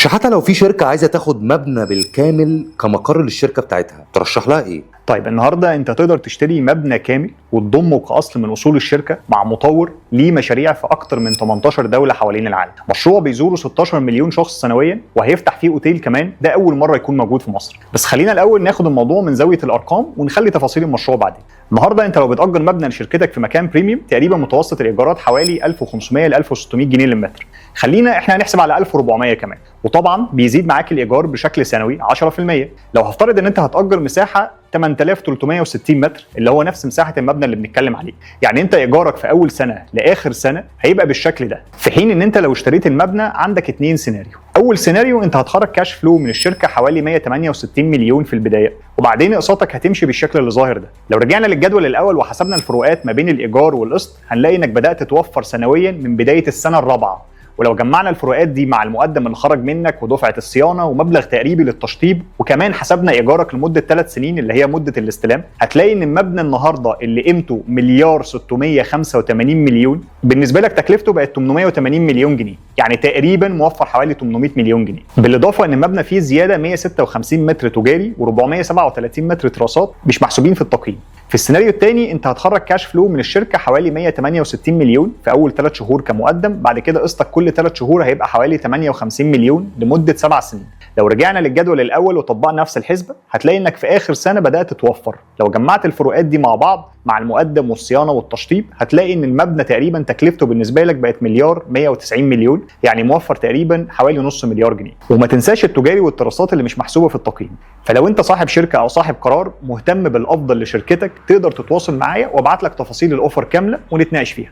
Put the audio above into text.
شحاتة لو في شركة عايزة تاخد مبنى بالكامل كمقر للشركة بتاعتها ترشح لها ايه؟ طيب النهارده انت تقدر تشتري مبنى كامل وتضمه كاصل من اصول الشركه مع مطور ليه مشاريع في اكتر من 18 دوله حوالين العالم. مشروع بيزوره 16 مليون شخص سنويا وهيفتح فيه اوتيل كمان، ده اول مره يكون موجود في مصر. بس خلينا الاول ناخد الموضوع من زاويه الارقام ونخلي تفاصيل المشروع بعدين. النهارده انت لو بتأجر مبنى لشركتك في مكان بريميوم تقريبا متوسط الايجارات حوالي 1500 ل 1600 جنيه للمتر. خلينا احنا هنحسب على 1400 كمان، وطبعا بيزيد معاك الايجار بشكل سنوي 10%. لو هفترض ان انت هتأجر مساحه 8360 متر اللي هو نفس مساحه المبنى اللي بنتكلم عليه، يعني انت ايجارك في اول سنه لاخر سنه هيبقى بالشكل ده. في حين ان انت لو اشتريت المبنى عندك 2 سيناريو. اول سيناريو انت هتخرج كاش فلو من الشركه حوالي 168 مليون في البدايه، وبعدين اقساطك هتمشي بالشكل اللي ظاهر ده. لو رجعنا للجدول الاول وحسبنا الفروقات ما بين الايجار والقسط هنلاقي انك بدات توفر سنويا من بدايه السنه الرابعه. ولو جمعنا الفروقات دي مع المقدم اللي خرج منك ودفعه الصيانه ومبلغ تقريبي للتشطيب وكمان حسبنا ايجارك لمده 3 سنين اللي هي مده الاستلام، هتلاقي ان المبنى النهارده اللي قيمته مليار 685 مليون بالنسبه لك تكلفته بقت 880 مليون جنيه، يعني تقريبا موفر حوالي 800 مليون جنيه. بالاضافه ان المبنى فيه زياده 156 متر تجاري و437 متر تراسات مش محسوبين في التقييم. في السيناريو الثاني انت هتخرج كاش فلو من الشركه حوالي 168 مليون في اول 3 شهور كمقدم، بعد كده قسطك كل 3 شهور هيبقى حوالي 58 مليون لمده 7 سنين. لو رجعنا للجدول الاول وطبقنا نفس الحسبه هتلاقي انك في اخر سنه بدات توفر. لو جمعت الفروقات دي مع بعض مع المقدم والصيانه والتشطيب هتلاقي ان المبنى تقريبا تكلفته بالنسبه لك بقت مليار 190 مليون، يعني موفر تقريبا حوالي نص مليار جنيه. وما تنساش التجاري والتراسات اللي مش محسوبه في التقييم. فلو انت صاحب شركه او صاحب قرار مهتم بالافضل لشركتك تقدر تتواصل معايا وابعت لك تفاصيل الاوفر كامله ونتناقش فيها.